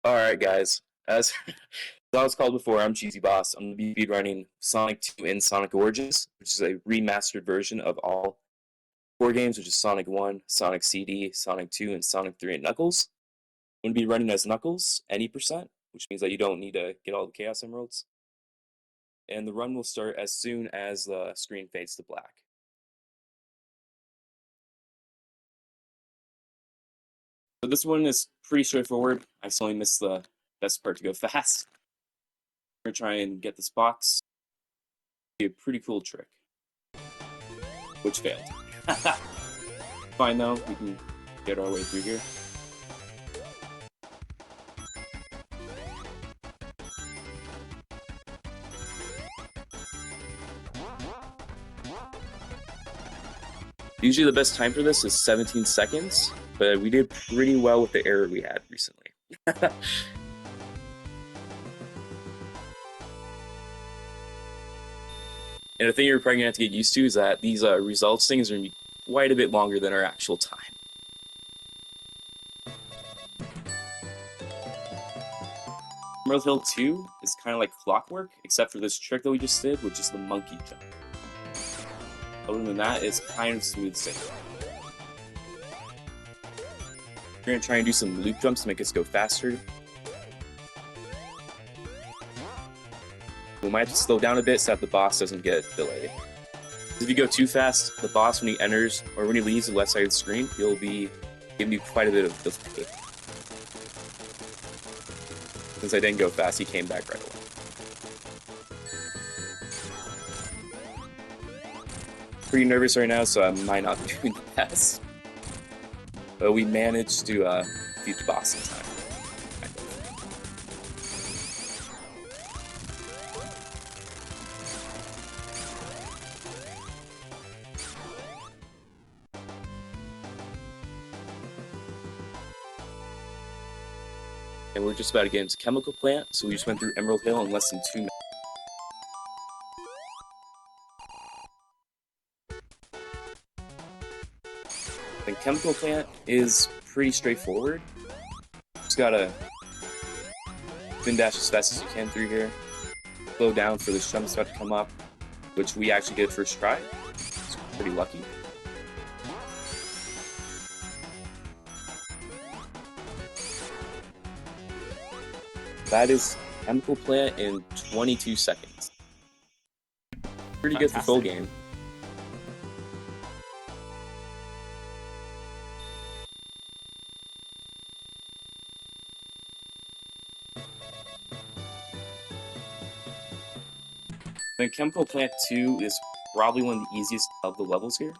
Alright, guys. As I was called before, I'm Cheesyboss. I'm going to be running Sonic 2 and Sonic Origins, which is a remastered version of all four games, which is Sonic 1, Sonic CD, Sonic 2, and Sonic 3 and Knuckles. I'm going to be running as Knuckles, any percent, which means that you don't need to get all the Chaos Emeralds. And the run will start as soon as the screen fades to black. So this one is pretty straightforward. I just only missed the best part to go fast. We're going to try and get this box. Be a pretty cool trick. Which failed. Fine though, we can get our way through here. Usually the best time for this is 17 seconds, but we did pretty well with the error we had recently. And the thing you're probably going to have to get used to is that these results things are going to be quite a bit longer than our actual time. Emerald Hill 2 is kind of like clockwork, except for this trick that we just did, which is the monkey jump. Other than that, it's kind of smooth sailing. We're going to try and do some loop jumps to make us go faster. We might have to slow down a bit so that the boss doesn't get delayed. If you go too fast, the boss, when he enters, or when he leaves the left side of the screen, he'll be giving you quite a bit of difficulty. Since I didn't go fast, he came back right away. Pretty nervous right now, so I might not be doing the best. But we managed to beat the boss in time. And we're just about to get into Chemical Plant, so we just went through Emerald Hill in less than 2 minutes. The Chemical Plant is pretty straightforward. Just gotta spin dash as fast as you can through here. Slow down for the jump about to come up, which we actually did first try. So pretty lucky. That is Chemical Plant in 22 seconds. Pretty good for full game. Then Chemical Plant 2 is probably one of the easiest of the levels here.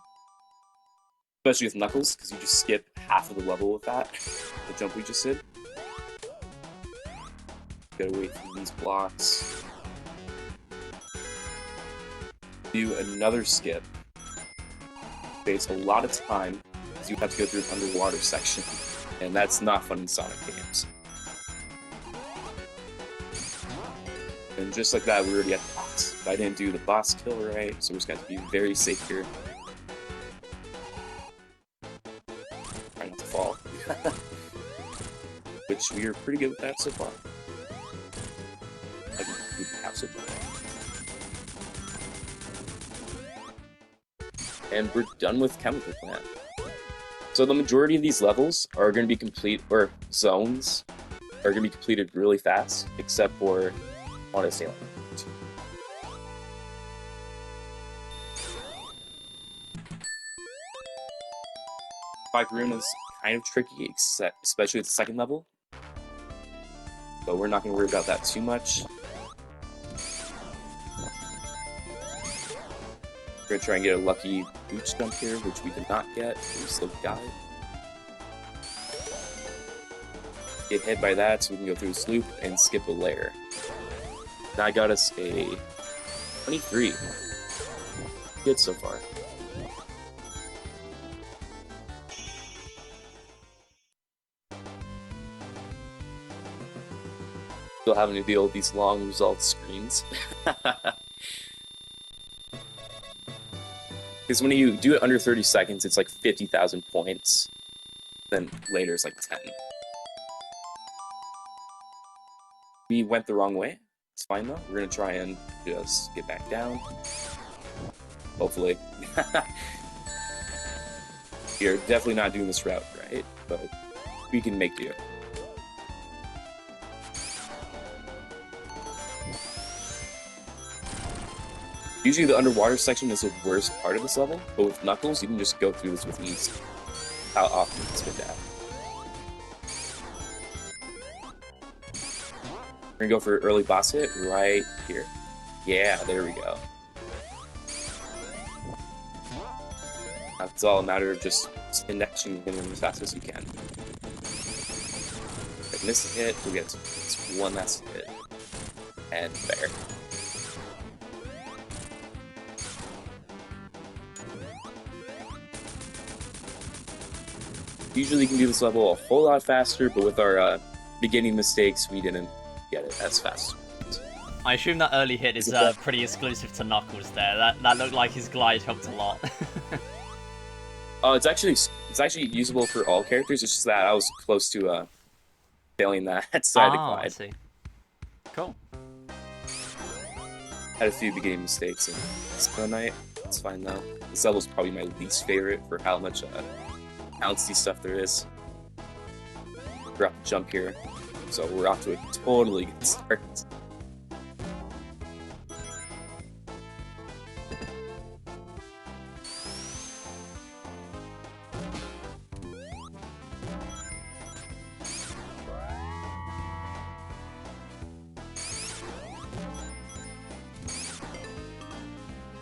Especially with Knuckles, because you just skip half of the level with that. The jump we just did. Gotta wait for these blocks. Do another skip. Saves a lot of time, because you have to go through an underwater section. And that's not fun in Sonic games. And just like that, we're already at the boss. But I didn't do the boss kill right, so we're just going to be very safe here. Try not to fall. Which we are pretty good with that so far. Like, we have so far. And we're done with Chemical Plant. So the majority of these levels are going to be complete, or zones, are going to be completed really fast, except for on a sailing. Spike Rune is kind of tricky, especially at the second level. But we're not going to worry about that too much. We're going to try and get a lucky boots jump here, which we did not get. We still got it. Get hit by that, so we can go through this loop and skip a layer. That got us a 23. Good so far. Still having to deal with these long results screens. Because when you do it under 30 seconds, it's like 50,000 points. Then later it's like 10. We went the wrong way. It's fine though. We're gonna try and just get back down. Hopefully. You're definitely not doing this route right, but we can make do. Usually the underwater section is the worst part of this level, but with Knuckles, you can just go through this with ease. How often it's been that. We're gonna go for early boss hit right here. Yeah, there we go. It's all a matter of just spin dashing him as fast as you can. If I miss a hit, we'll get one last hit. And there. Usually you can do this level a whole lot faster, but with our beginning mistakes, we didn't get it as fast. I assume that early hit is pretty exclusive to Knuckles there. That looked like his glide helped a lot. Oh, it's actually usable for all characters. It's just that I was close to failing that, so I had to glide. I see. Cool. Had a few beginning mistakes in Snow Knight. It's fine though. This level's probably my least favorite for how much bouncy stuff there is. We're off to jump here, so we're off to a totally good start.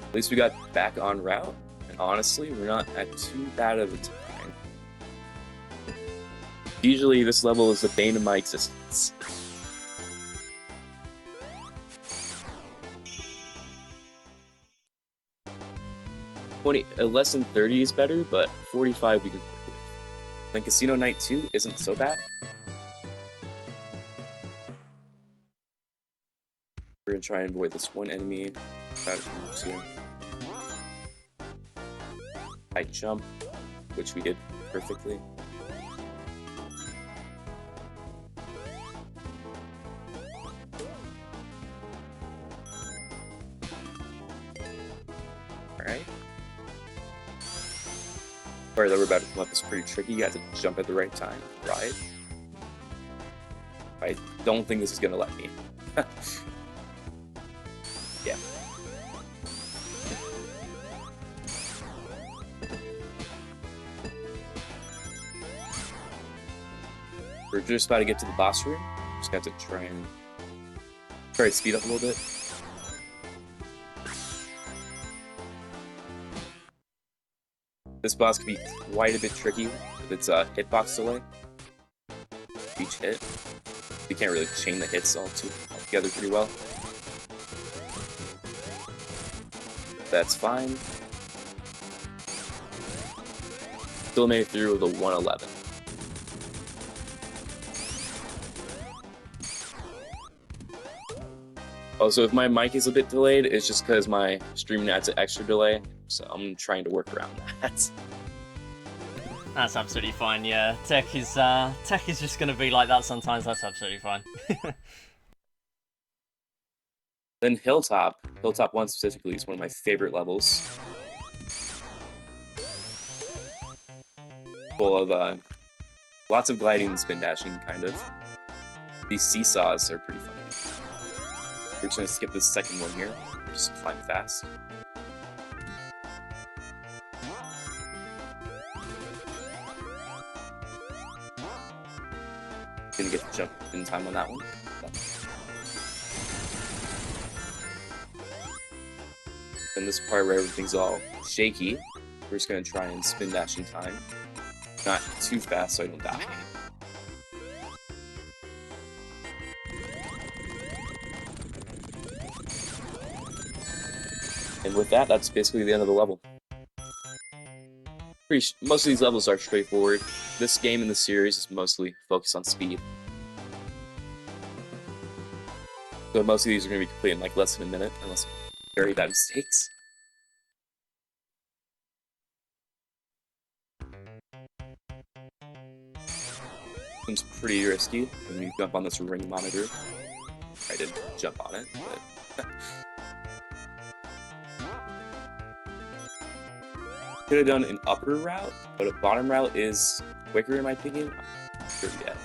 At least we got back on route, and honestly, we're not at too bad of a time. Usually this level is the bane of my existence. Less than 30 is better, but 45 we can work with. And Casino Night 2 isn't so bad. We're gonna try and avoid this one enemy. High jump, which we did perfectly. Alright. Part that we're about to come up is pretty tricky. You have to jump at the right time. Right. I don't think this is gonna let me. Yeah. We're just about to get to the boss room. Just have to try to speed up a little bit. This boss can be quite a bit tricky with its hitbox delay. Each hit. You can't really chain the hits all together pretty well. That's fine. Still made it through with a 111. Also, if my mic is a bit delayed, it's just because my stream adds an extra delay, so I'm trying to work around that. That's absolutely fine, yeah. Tech is just gonna be like that sometimes, that's absolutely fine. Then Hilltop 1 specifically is one of my favorite levels. Full of lots of gliding and spin dashing, kind of. These seesaws are pretty funny. We're just gonna skip this second one here. Just climb fast. Gonna get the jump in time on that one. Then this part where everything's all shaky, we're just gonna try and spin dash in time. Not too fast so I don't die. And with that, that's basically the end of the level. Most of these levels are straightforward. This game in the series is mostly focused on speed. So most of these are going to be complete in like less than a minute, unless very bad mistakes. Seems pretty risky when you jump on this ring monitor. I didn't jump on it, but could have done an upper route, but a bottom route is quicker in my opinion. I'm not sure yet.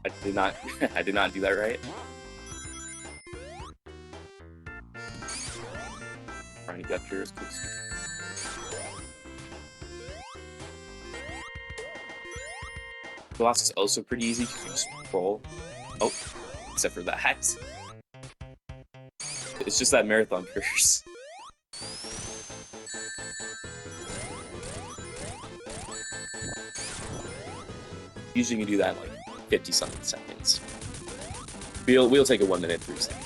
I did not I did not do that right. Trying to get yours. The boss is also pretty easy because you just roll. Oh, except for that. It's just that marathon curse. Usually you can do that in like 50-something seconds. We'll take a 1 minute 3 seconds.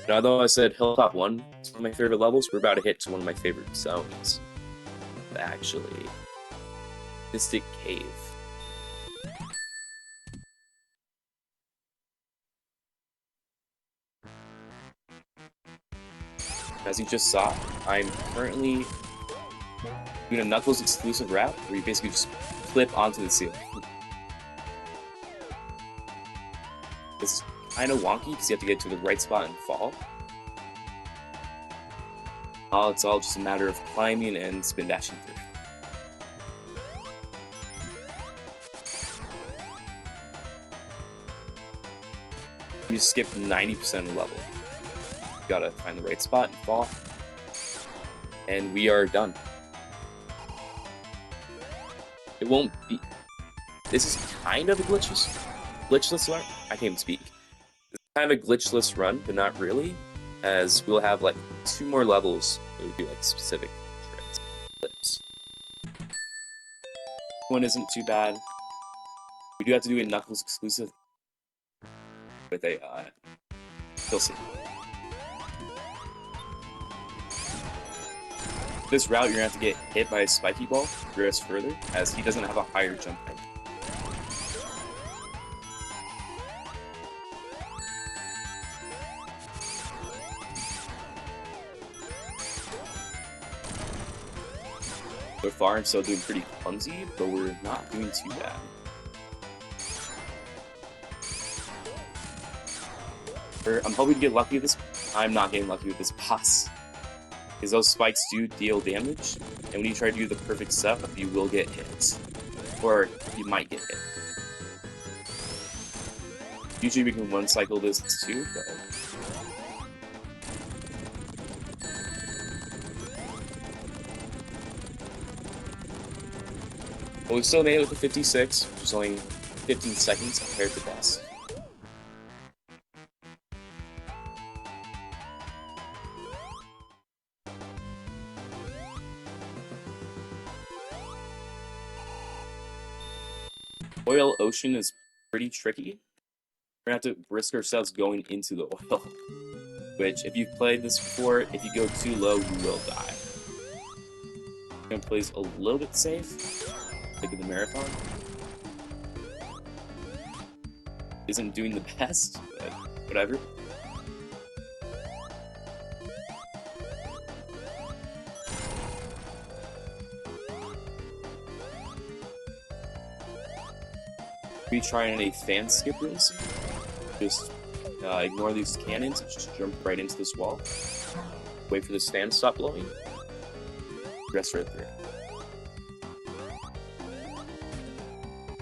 Now, though I said Hilltop 1 is one of my favorite levels, we're about to hit to one of my favorite zones. Actually, Mystic Cave. As you just saw, I'm currently doing a Knuckles exclusive route where you basically just flip onto the ceiling. This is kind of wonky because you have to get to the right spot and fall. It's all just a matter of climbing and spin dashing through. You skip 90% of the level. You gotta find the right spot and fall. And we are done. It won't be... This is kind of a glitchless run. I can't even speak. It's kind of a glitchless run, but not really, as we'll have like 2 more levels where we do like specific tricks, flips. One isn't too bad. We do have to do a Knuckles exclusive with a you'll see. This route, you're gonna have to get hit by a spiky ball to progress further, as he doesn't have a higher jump height. So far, I'm still doing pretty clumsy, but we're not doing too bad. I'm hoping to get lucky with this. I'm not getting lucky with this boss, because those spikes do deal damage, and when you try to do the perfect setup, you will get hit. Or you might get hit. Usually we can one-cycle this too, but... But we still made it with the 56, which is only 15 seconds compared to boss. Oil Ocean is pretty tricky. We're gonna have to risk ourselves going into the oil. Which, if you've played this before, if you go too low, you will die. I'm gonna play a little bit safe. Like in the marathon. Isn't doing the best, but whatever. Be trying a fan skip real soon. Just ignore these cannons and just jump right into this wall. Wait for this fan to stop blowing. Rest right through.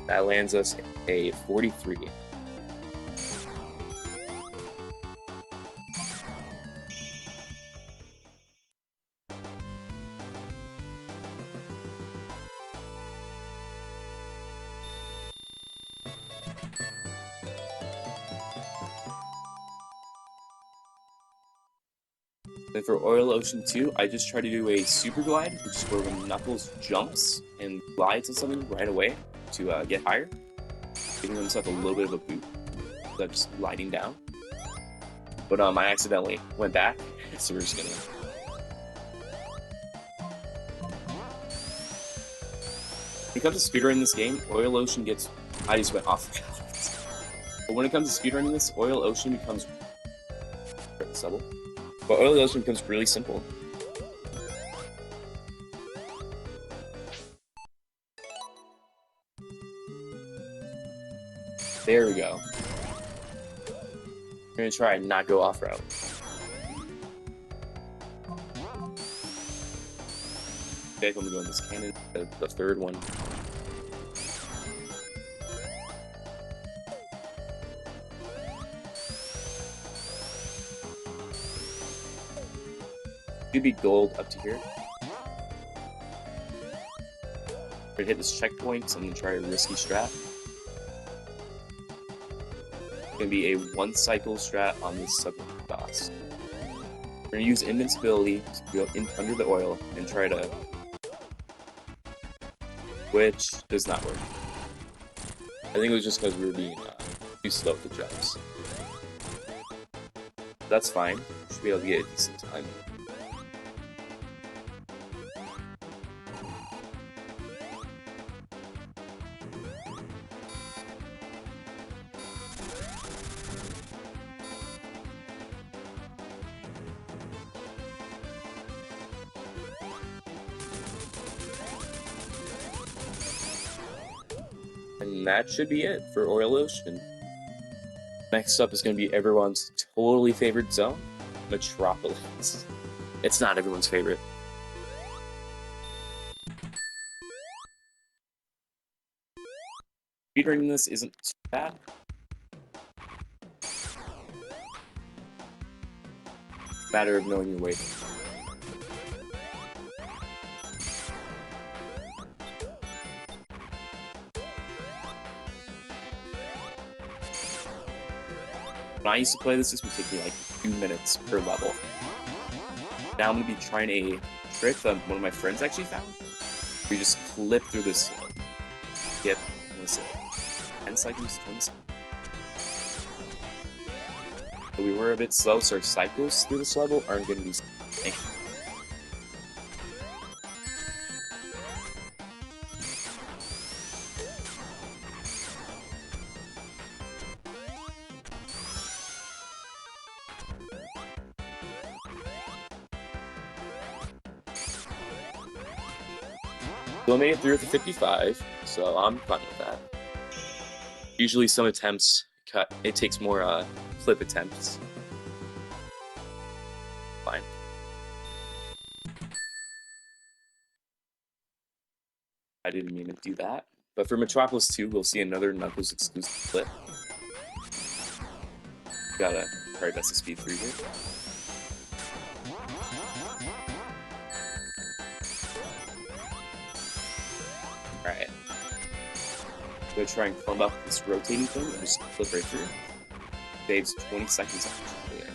That lands us a 43. Then for Oil Ocean 2, I just try to do a super glide, which is where when Knuckles jumps and glides on something right away to get higher, giving himself a little bit of a boot, instead of just gliding down. But I accidentally went back, so we're just gonna... When it comes to speedrunning this game, Oil Ocean gets... I just went off. But when it comes to speedrunning this, Oil Ocean becomes subtle. But Oil Ocean becomes really simple. There we go. We're gonna try and not go off route. Okay, I'm gonna go in this cannon, the third one. Should be gold up to here. We're gonna hit this checkpoint, so I'm gonna try a risky strat. It's gonna be a one cycle strat on this sub boss. We're gonna use invincibility to go in under the oil and try to, which does not work. I think it was just because we were being too slow with the jumps. That's fine. Should be able to get a decent time. And that should be it for Oil Ocean. Next up is going to be everyone's totally favorite zone, Metropolis. It's not everyone's favorite. Speedrunning this isn't too bad. Matter of knowing your way. When I used to play this would take me like 2 minutes per level. Now I'm going to be trying a trick that one of my friends actually found. We just flip through this, get, what's it, 10 seconds, 20 seconds. But we were a bit slow, so our cycles through this level aren't going to be So I made it through at the 55, so I'm fine with that. Usually some attempts, it takes more flip attempts. Fine. I didn't mean to do that. But for Metropolis 2, we'll see another Knuckles exclusive flip. Gotta try best to speed through here. Alright. I'm gonna try and clump up this rotating thing and just flip right through. Saves 20 seconds on it.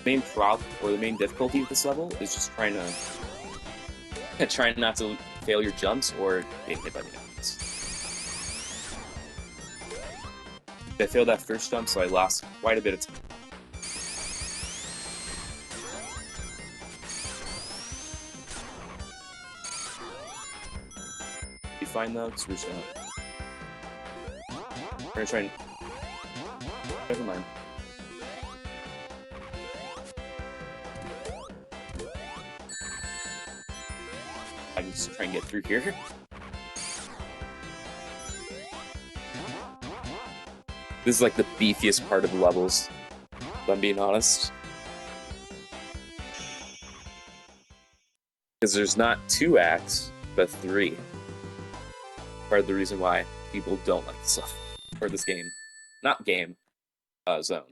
The main the main difficulty with this level is just trying not to fail your jumps or get hit by the enemies. I failed that first jump, so I lost quite a bit of time. Be fine though, because we're just gonna try and. Never mind. I can just try and get through here. This is like the beefiest part of the levels, if I'm being honest. Because there's not 2 acts, but 3. Part of the reason why people don't like this stuff, or this game. Not game, zone.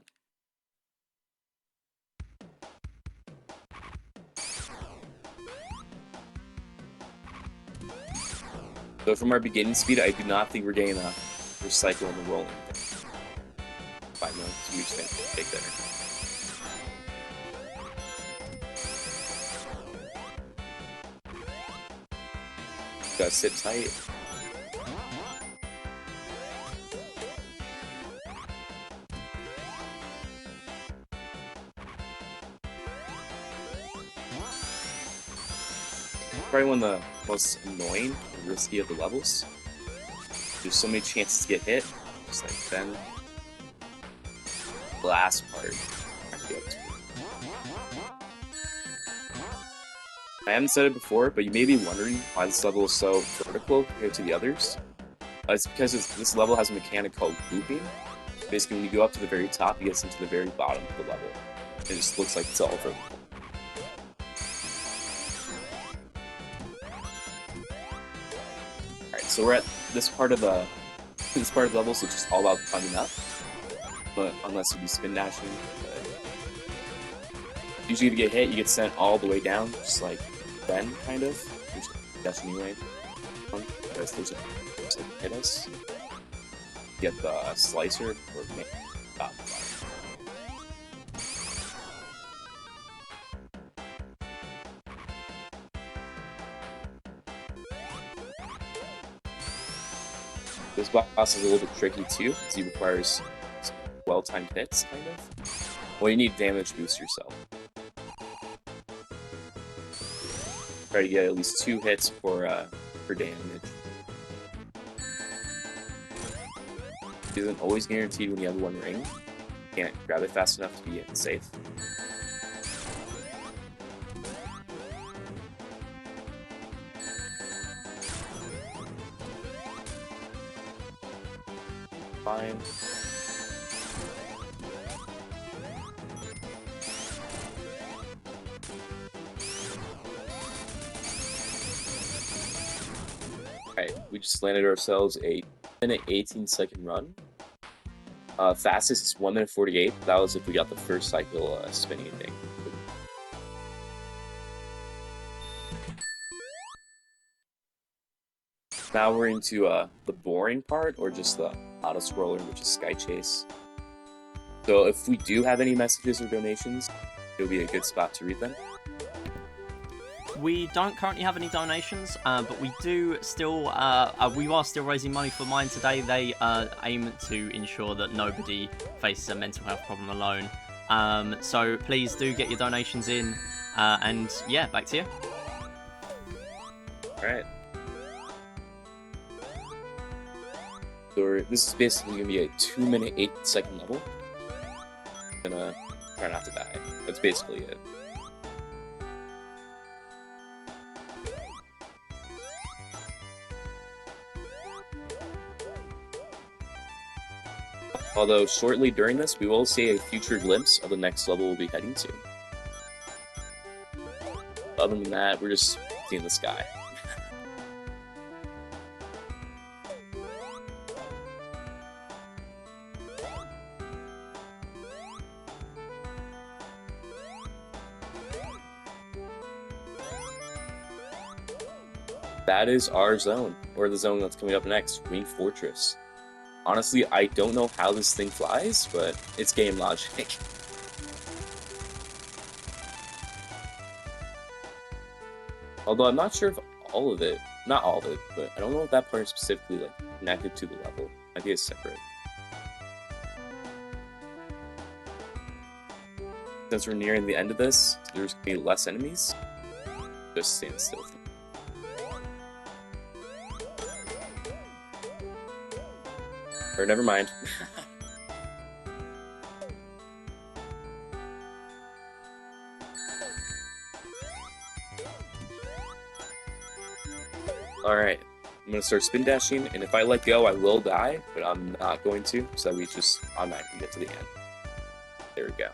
So from our beginning speed, I do not think we're getting a recycle and rolling. 5 minutes, we just take better. Gotta sit tight. probably one of the most annoying and risky of the levels. There's so many chances to get hit, just like then. The last part. I haven't said it before, but you may be wondering why this level is so vertical compared to the others. It's because this level has a mechanic called looping. Basically, when you go up to the very top, you get into the very bottom of the level. It just looks like it's all vertical. Alright, so we're at this part of the level, so it's just all about climbing up. But unless you do spin dashing, usually to get hit, you get sent all the way down, just like Ben, kind of. Which that's anyway. Because there's a hit us. Get the slicer or top. This boss is a little bit tricky too, because he requires well-timed hits, kind of. Well, you need damage boost yourself. Try to get at least 2 hits for damage. It isn't always guaranteed when you have one ring. You can't grab it fast enough to be safe. Fine. Alright, we just landed ourselves a 1minute 18-second run. Fastest is 1 minute 48. That was if we got the first cycle spinning thing. Now we're into the boring part, or just the auto scroller, which is Sky Chase. So if we do have any messages or donations, it'll be a good spot to read them. We don't currently have any donations, but we do still, we are still raising money for Mine today. They aim to ensure that nobody faces a mental health problem alone. So please do get your donations in, and yeah, back to you. Alright. So this is basically going to be a 2-minute 8-second level. I'm gonna try not to die. That's basically it. Although shortly during this, we will see a future glimpse of the next level we'll be heading to. Other than that, we're just seeing the sky. That is our zone, or the zone that's coming up next, Green Fortress. Honestly, I don't know how this thing flies, but it's game logic. Although I'm not sure if all of it, not all of it, but I don't know if that part is specifically like connected to the level. Might be a separate. Since we're nearing the end of this, there's gonna be less enemies. Just stand still. Or never mind. Alright, I'm gonna start spin dashing, and if I let go, I will die, but I'm not going to, so we just automatically get to the end. There we go.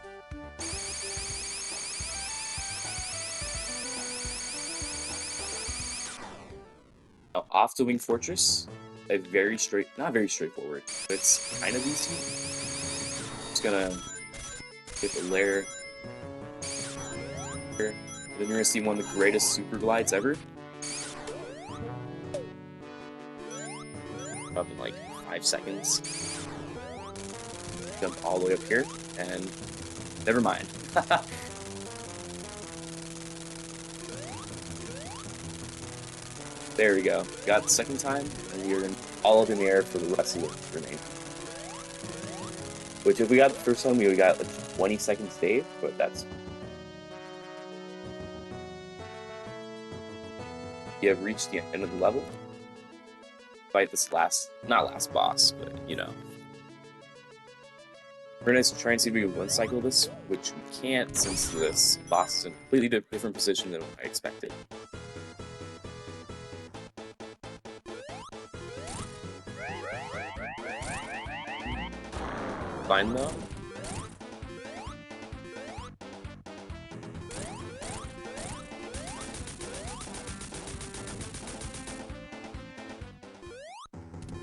Now, off to Wing Fortress. A very not very straightforward, but it's kind of easy. Just gonna get the lair here. Then you're gonna see one of the greatest super glides ever. Up in like 5 seconds. Jump all the way up here, and never mind. There we go. Got the second time, and you're all up in the air for the rest of the remaining. Which, if we got the first time, we would got like 20 seconds save, but that's. you have reached the end of the level. Fight this not last boss, but you know. We're going to try and see if we can one cycle this, which we can't since this boss is in a completely different position than I expected. Fine though.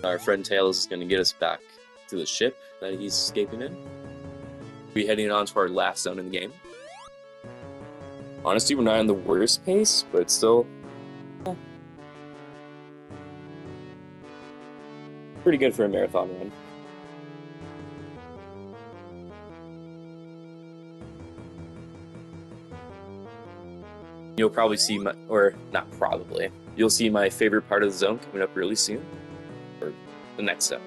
Our friend Tails is going to get us back to the ship that he's escaping in. We're heading on to our last zone in the game. Honestly, we're not in the worst pace, but still pretty good for a marathon run. You'll probably see my, or not probably, you'll see my favorite part of the zone coming up really soon, or the next zone.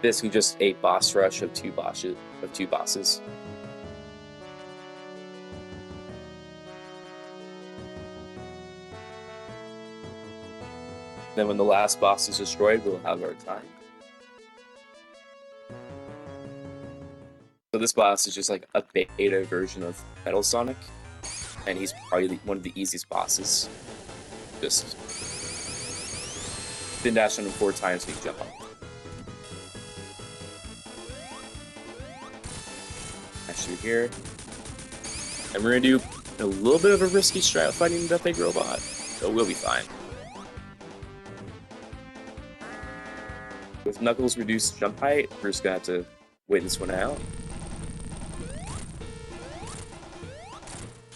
Basically just a boss rush of two bosses. Then when the last boss is destroyed, we'll have our time. So this boss is just like a beta version of Metal Sonic, and he's probably one of the easiest bosses. Just spin dash on him 4 times and you jump up. Through here, and we're gonna do a little bit of a risky strat fighting the big robot, so we'll be fine. With Knuckles' reduced jump height, we're just gonna have to wait this one out.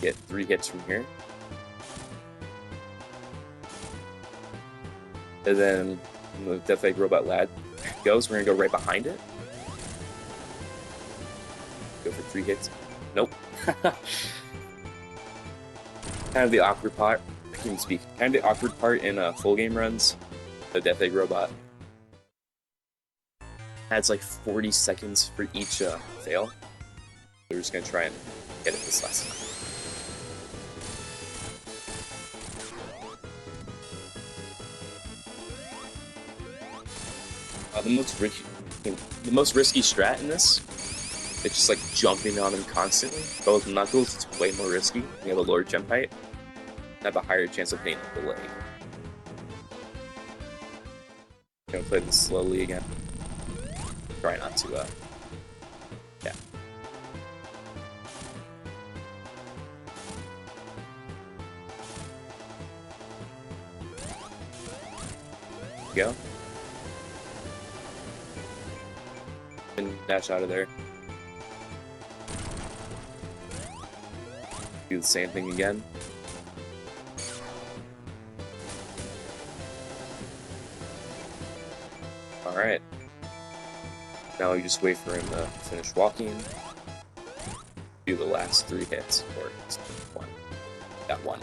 Get 3 hits from here, and then when the Death Egg Robot Lad goes, we're gonna go right behind it. Go for 3 hits. Nope. Kind of the awkward part. I can't even speak. Kind of the awkward part in full game runs. The Death Egg Robot adds like 40 seconds for each fail. So we're just gonna try and get it this last time. The most risky strat in this, it's just like jumping on him constantly. But with Knuckles, it's way more risky. You have a lower jump height, have a higher chance of hitting the leg. I'm gonna play this slowly again. Try not to, yeah. There we go. And dash out of there. Do the same thing again. Alright. Now we just wait for him to finish walking. Do the last 3 hits, or 1. Got 1.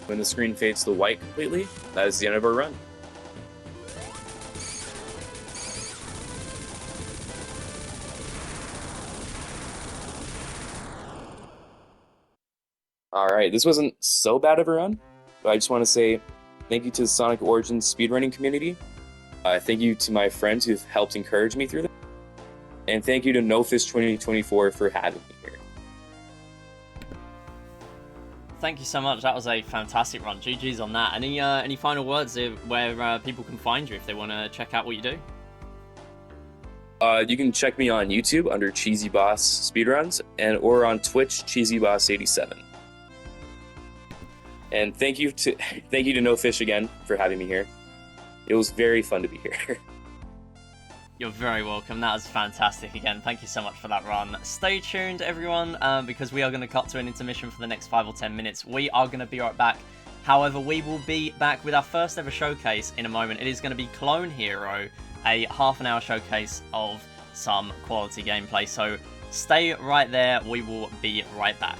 When the screen fades to white completely, that is the end of our run. Alright, this wasn't so bad of a run, but I just want to say thank you to the Sonic Origins speedrunning community. Thank you to my friends who've helped encourage me through this. And thank you to NF2024 for having me here. Thank you so much. That was a fantastic run. GG's on that. Any final words where people can find you if they want to check out what you do? You can check me on YouTube under Cheesyboss Speedruns, or on Twitch, Cheesyboss87. And thank you to No Fish again for having me here. It was very fun to be here. You're very welcome. That was fantastic again. Thank you so much for that run. Stay tuned, everyone, because we are going to cut to an intermission for the next 5 or 10 minutes. We are going to be right back. However, we will be back with our first ever showcase in a moment. It is going to be Clone Hero, a half-an-hour showcase of some quality gameplay. So stay right there. We will be right back.